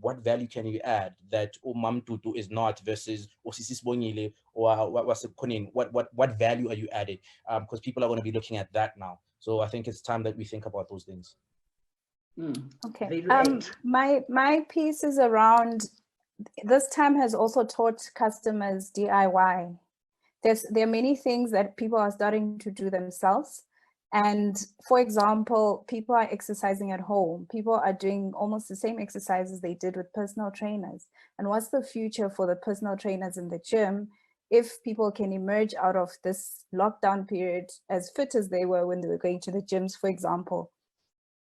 what value can you add that Mam Tutu is not versus Ms Sibongile or what value are you adding? Because people are going to be looking at that now. So I think it's time that we think about those things. Okay. My piece is around, this time has also taught customers DIY. There are many things that people are starting to do themselves. And for example, people are exercising at home. People are doing almost the same exercises they did with personal trainers. And what's the future for the personal trainers in the gym if people can emerge out of this lockdown period as fit as they were when they were going to the gyms, for example?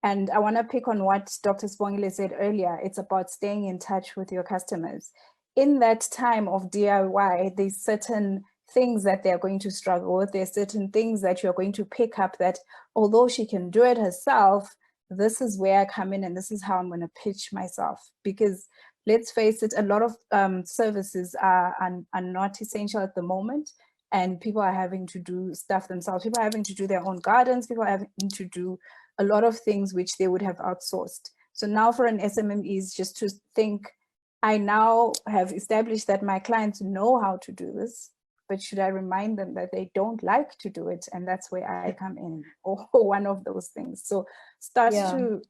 And I want to pick on what Dr. Sibongile said earlier. It's about staying in touch with your customers. In that time of DIY, there's certain things that they're going to struggle with. There's certain things that you're going to pick up that, although she can do it herself, this is where I come in and this is how I'm going to pitch myself. Because let's face it, a lot of services are not essential at the moment, and people are having to do stuff themselves. People are having to do their own gardens. People are having to do a lot of things which they would have outsourced. So now for an SMME is just to think, I now have established that my clients know how to do this, but should I remind them that they don't like to do it? And that's where I come in, or one of those things. So start to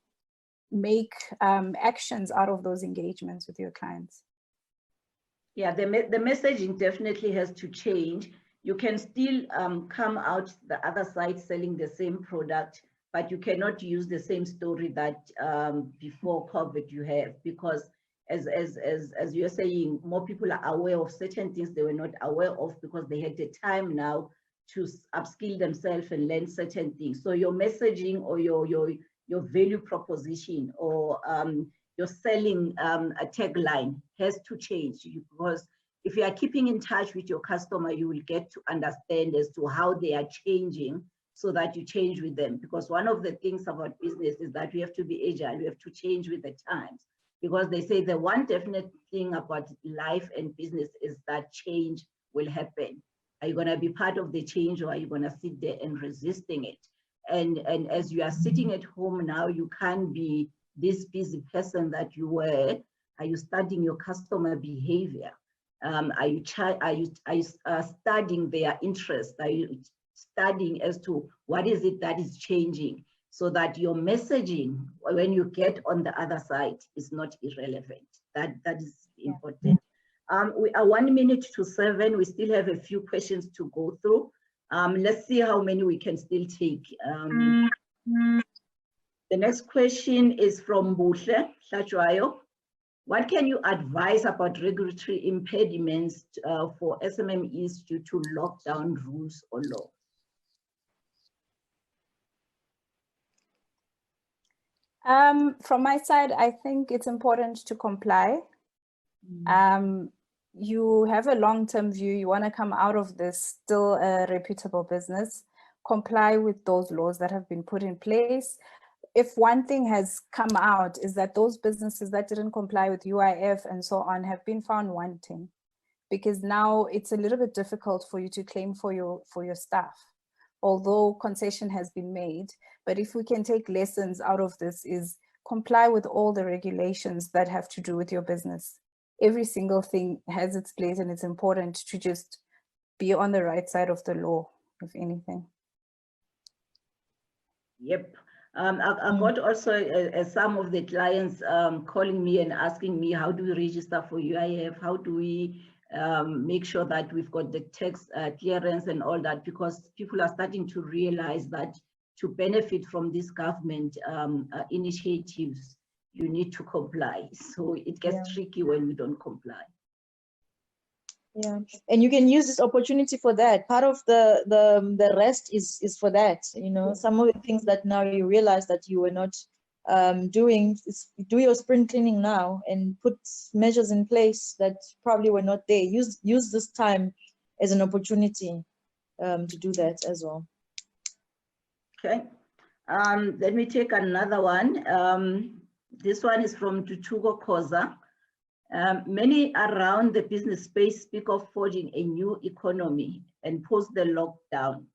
make actions out of those engagements with your clients. Yeah, the messaging definitely has to change. You can still come out the other side selling the same product, but you cannot use the same story that before COVID you have, because as you're saying, more people are aware of certain things they were not aware of because they had the time now to upskill themselves and learn certain things. So your messaging or your value proposition or your selling a tagline has to change, because if you are keeping in touch with your customer, you will get to understand as to how they are changing, so that you change with them. Because one of the things about business is that we have to be agile, we have to change with the times. Because they say the one definite thing about life and business is that change will happen. Are you going to be part of the change, or are you going to sit there and resisting it? And as you are sitting at home now, you can't be this busy person that you were. Are you studying your customer behavior? Are you studying their interest? Are you studying as to what is it that is changing, so that your messaging, when you get on the other side, is not irrelevant? That is important. We are 1 minute to 7. We still have a few questions to go through. Let's see how many we can still take. The next question is from Dr Hlatshwayo. What can you advise about regulatory impediments for SMMEs due to lockdown rules or law? From my side, I think it's important to comply. You have a long-term view. You want to come out of this still a reputable business. comply with those laws that have been put in place. If one thing has come out is that those businesses that didn't comply with UIF and so on have been found wanting, because now it's a little bit difficult for you to claim for your staff, although concession has been made. But if we can take lessons out of this, is comply with all the regulations that have to do with your business. Every single thing has its place, and it's important to just be on the right side of the law, if anything. Yep. I got also some of the clients calling me and asking me, how do we register for UIF? How do we make sure that we've got the tax clearance and all that? Because people are starting to realize that to benefit from these government initiatives, you need to comply. So it gets tricky when we don't comply. Yeah, and you can use this opportunity for that. Part of the rest is for that. You know, some of the things that now you realize that you were not doing, do your spring cleaning now and put measures in place that probably were not there. Use this time as an opportunity to do that as well. Okay, let me take another one. This one is from Tutugo Koza. Many around the business space speak of forging a new economy and post the lockdown.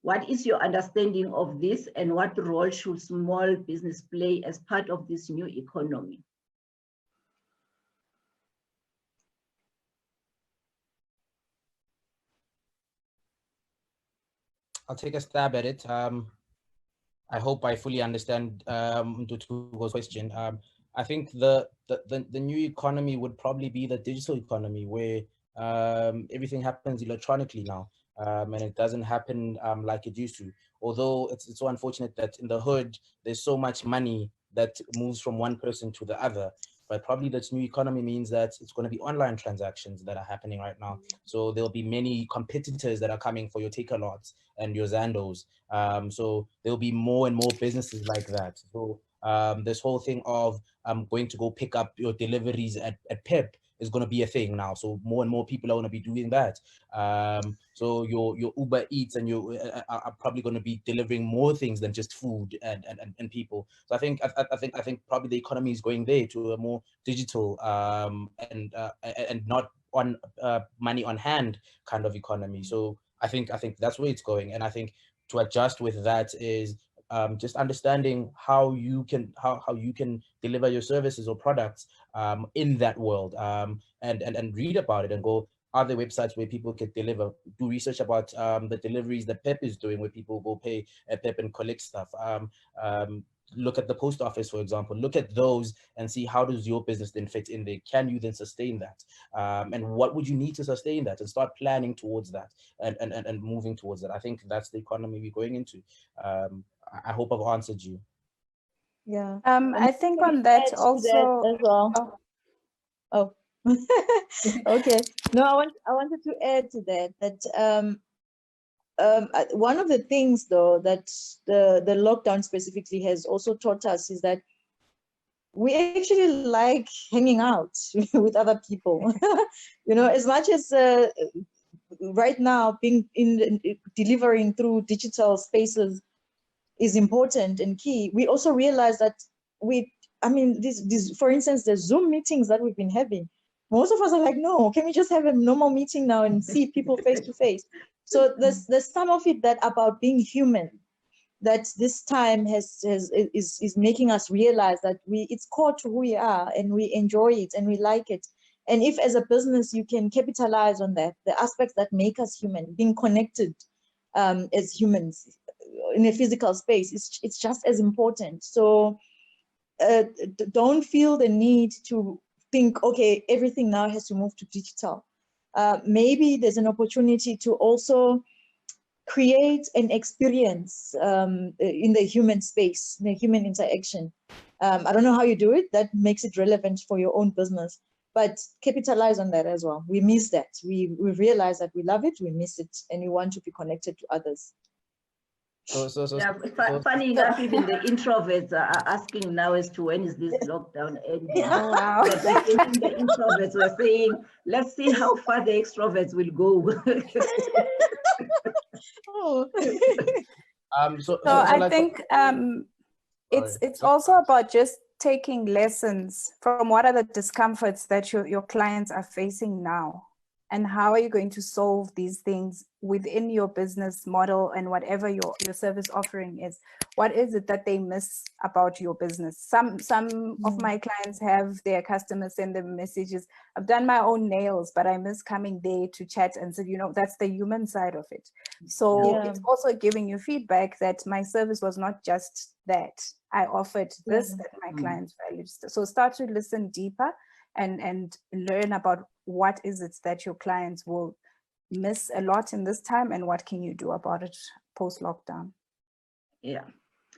What is your understanding of this, and what role should small business play as part of this new economy? I'll take a stab at it. I hope I fully understand Tutugo's question. I think the new economy would probably be the digital economy, where everything happens electronically now, and it doesn't happen like it used to. Although it's so unfortunate that in the hood, there's so much money that moves from one person to the other. But probably this new economy means that it's going to be online transactions that are happening right now. So there'll be many competitors that are coming for your Takealots and your Zandos. So there'll be more and more businesses like that. So this whole thing of going to go pick up your deliveries at PEP is going to be a thing now. So more and more people are going to be doing that. So your Uber Eats and you are probably going to be delivering more things than just food and people. So I think probably the economy is going there to a more digital and not on money on hand kind of economy. So I think that's where it's going. And I think to adjust with that is just understanding how you can deliver your services or products in that world, and read about it and go, are there websites where people can deliver? Do research about the deliveries that PEP is doing, where people go pay at PEP and collect stuff. Look at the post office, for example. Look at those and see, how does your business then fit in there? Can you then sustain that? And what would you need to sustain that? And start planning towards that and moving towards that. I think that's the economy we're going into. I hope I've answered you. Yeah. I think on that also. That as well. Oh. Okay. No, I wanted to add to that one of the things though that the lockdown specifically has also taught us is that we actually like hanging out with other people. You know, as much as right now being delivering through digital spaces is important and key, we also realize that for instance, the Zoom meetings that we've been having, most of us are like, no, can we just have a normal meeting now and see people face to face? So there's some of it that about being human, that this time is making us realize that it's core to who we are, and we enjoy it and we like it. And if as a business you can capitalize on that, the aspects that make us human, being connected as humans in a physical space, it's just as important. So don't feel the need to think, okay, everything now has to move to digital. Maybe there's an opportunity to also create an experience in the human space, in the human interaction. I don't know how you do it, that makes it relevant for your own business, but capitalize on that as well. We miss that. We realize that we love it, we miss it, and we want to be connected to others. Funny enough, even the introverts are asking now as to when is this lockdown ending. Oh, wow. Even the introverts were saying, let's see how far the extroverts will go. Oh. So I like, think it's sorry. also about just taking lessons from what are the discomforts that your clients are facing now, and how are you going to solve these things within your business model and whatever your service offering is. What is it that they miss about your business? Some of my clients have their customers send them messages. I've done my own nails, but I miss coming there to chat and say, you know, that's the human side of it. So it's also giving you feedback that my service was not just that. I offered this that my clients valued. So start to listen deeper and learn about what is it that your clients will miss a lot in this time, and what can you do about it post-lockdown. Yeah.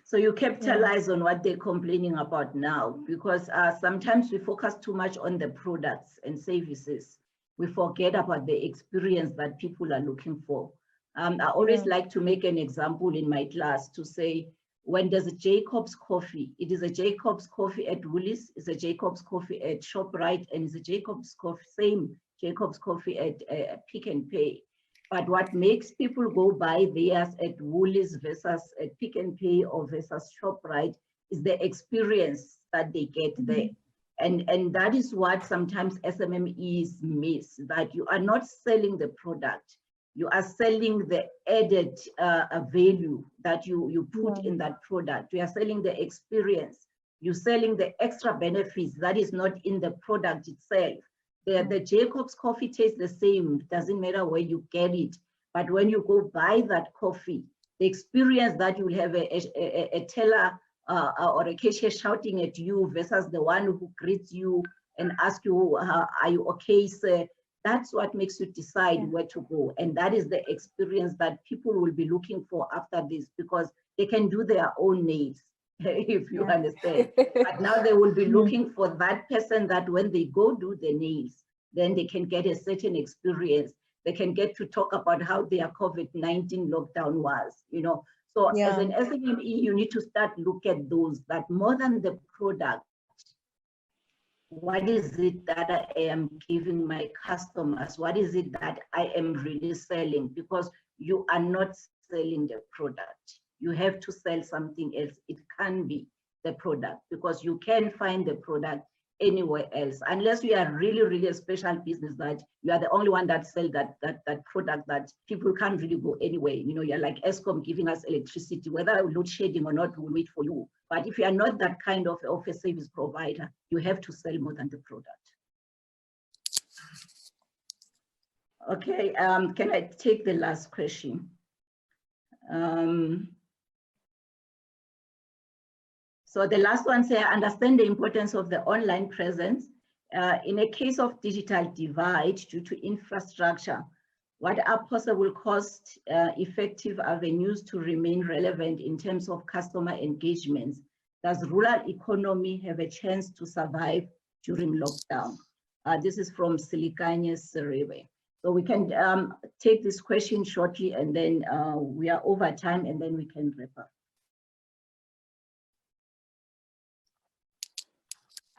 So you capitalize on what they're complaining about now, because sometimes we focus too much on the products and services. We forget about the experience that people are looking for. I always like to make an example in my class to say, when there's a Jacob's coffee, it is a Jacob's coffee at Woolies, it's a Jacob's coffee at ShopRite, and it's a Jacob's coffee, same Jacob's coffee at Pick n Pay. But what makes people go buy theirs at Woolies versus at Pick n Pay or versus ShopRite is the experience that they get there. And that is what sometimes SMMEs miss, that you are not selling the product. You are selling the added value that you put in that product. You are selling the experience. You're selling the extra benefits that is not in the product itself. The Jacob's coffee tastes the same. Doesn't matter where you get it. But when you go buy that coffee, the experience that you will have a teller or a cashier shouting at you versus the one who greets you and asks you, are you okay, sir? That's what makes you decide where to go. And that is the experience that people will be looking for after this, because they can do their own nails, if you understand. But now they will be looking for that person that when they go do the nails, then they can get a certain experience. They can get to talk about how their COVID-19 lockdown was, you know. So as an SMME, you need to start look at those, that more than the product, what is it that I am giving my customers? What is it that I am really selling? Because you are not selling the product. You have to sell something else. It can be the product, because you can find the product anywhere else, unless you are really, really a special business that you are the only one that sells that product that people can't really go anywhere. You know, you're like Eskom giving us electricity, whether load shedding or not, we'll wait for you. But if you are not that kind of a service provider, you have to sell more than the product. Okay, can I take the last question? So the last one says, I understand the importance of the online presence. In a case of digital divide due to infrastructure, what are possible cost-effective avenues to remain relevant in terms of customer engagements? Does rural economy have a chance to survive during lockdown? This is from Silikanye Serebe. So we can take this question shortly, and then we are over time, and then we can wrap up.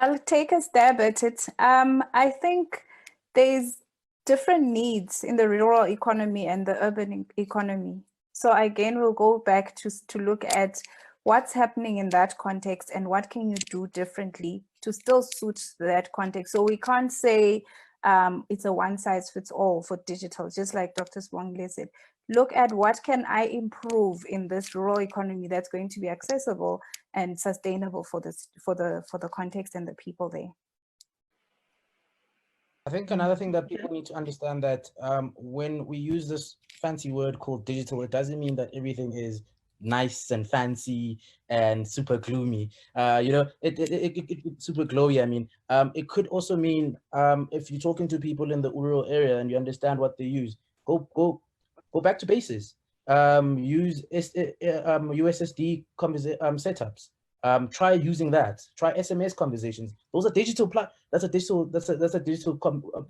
I'll take a stab at it. I think there's different needs in the rural economy and the urban economy. So again, we'll go back to look at what's happening in that context and what can you do differently to still suit that context. So we can't say it's a one size fits all for digital, just like Dr. Sibongile said. Look at what can I improve in this rural economy that's going to be accessible and sustainable for the context and the people there. I think another thing that people need to understand that when we use this fancy word called digital, it doesn't mean that everything is nice and fancy and super gloomy. You know, it's super glowy. I mean, it could also mean if you're talking to people in the rural area and you understand what they use, go back to bases. Use USSD setups. Try using that. Try SMS conversations. Those are digital. That's a digital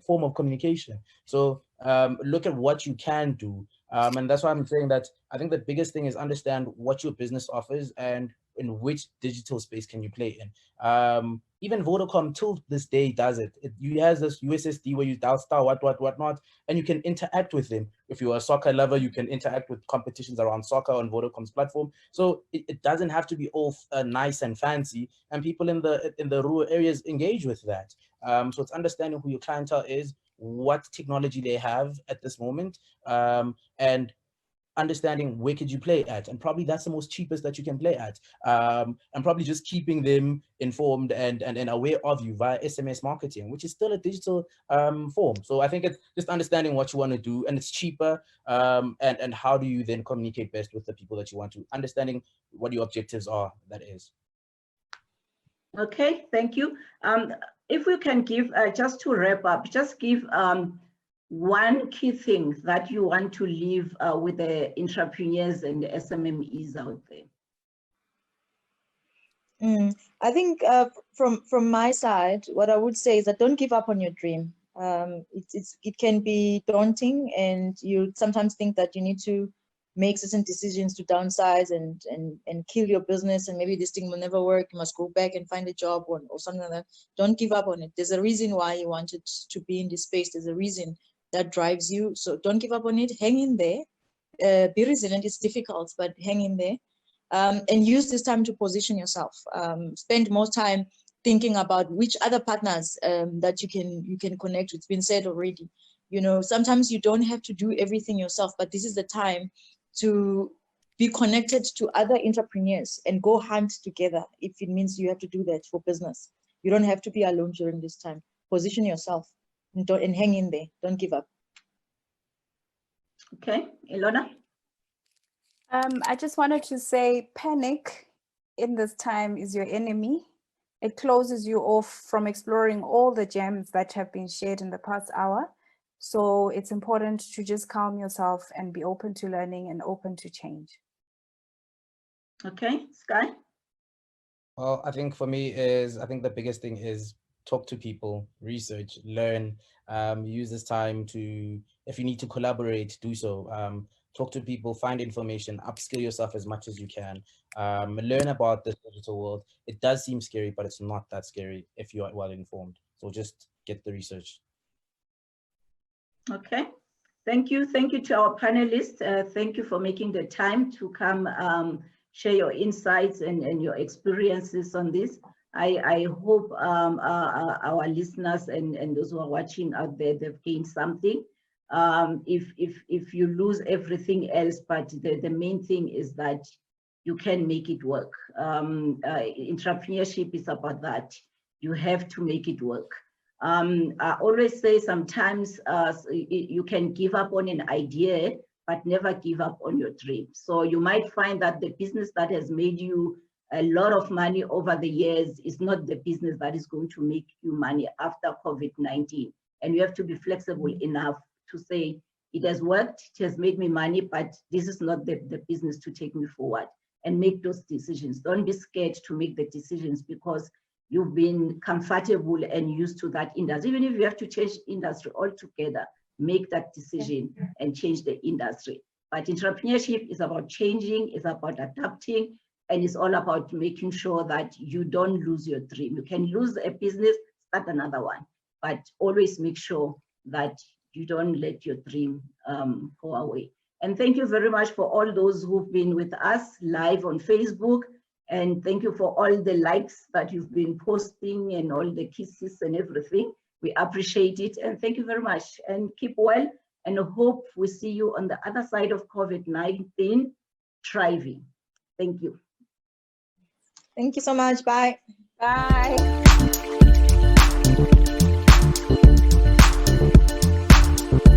form of communication. So look at what you can do, and that's why I'm saying that I think the biggest thing is understand what your business offers, and in which digital space can you play in. Even Vodacom till this day does it. You has this USSD where you dial star whatnot, and you can interact with them. If you're a soccer lover, you can interact with competitions around soccer on Vodacom's platform. So it doesn't have to be all nice and fancy, and people in the rural areas engage with that. So it's understanding who your clientele is, what technology they have at this moment, and understanding where could you play at, and probably that's the most cheapest that you can play at, and probably just keeping them informed and aware of you via SMS marketing, which is still a digital form. So I think it's just understanding what you want to do, and it's cheaper, and how do you then communicate best with the people that you want to, understanding what your objectives are, that is. Okay, thank you. If we can give, just to wrap up, just give one key thing that you want to leave with the entrepreneurs and the SMMEs out there. I think from my side, what I would say is that don't give up on your dream. It can be daunting, and you sometimes think that you need to make certain decisions to downsize and kill your business, and maybe this thing will never work, you must go back and find a job or something like that. Don't give up on it. There's a reason why you wanted to be in this space. There's a reason that drives you. So don't give up on it. Hang in there. Be resilient. It's difficult, but hang in there. And use this time to position yourself. Spend more time thinking about which other partners that you can connect with. It's been said already. You know, sometimes you don't have to do everything yourself, but this is the time to be connected to other entrepreneurs and go hunt together if it means you have to do that for business. You don't have to be alone during this time. Position yourself and hang in there. Don't give up. Okay, Elona? I just wanted to say panic in this time is your enemy. It closes you off from exploring all the gems that have been shared in the past hour. So it's important to just calm yourself and be open to learning and open to change. Okay, Sky? Well, I think for me I think the biggest thing is talk to people, research, learn, use this time to, if you need to collaborate, do so. Talk to people, find information, upskill yourself as much as you can, learn about the digital world. It does seem scary, but it's not that scary if you are well informed. So just get the research. Okay, thank you. Thank you to our panelists. Thank you for making the time to come share your insights and your experiences on this. I hope our listeners and those who are watching out there, they've gained something. If you lose everything else, but the main thing is that you can make it work. Entrepreneurship is about that. You have to make it work. I always say sometimes you can give up on an idea, but never give up on your dream. So you might find that the business that has made you a lot of money over the years is not the business that is going to make you money after COVID-19. And you have to be flexible enough to say, it has worked, it has made me money, but this is not the business to take me forward, and make those decisions. Don't be scared to make the decisions because you've been comfortable and used to that industry. Even if you have to change industry altogether, make that decision and change the industry. But entrepreneurship is about changing, it's about adapting, and it's all about making sure that you don't lose your dream. You can lose a business, start another one, but always make sure that you don't let your dream go away. And thank you very much for all those who've been with us live on Facebook. And thank you for all the likes that you've been posting and all the kisses and everything. We appreciate it. And thank you very much. And keep well. And I hope we see you on the other side of COVID-19 thriving. Thank you. Thank you so much. Bye. Bye.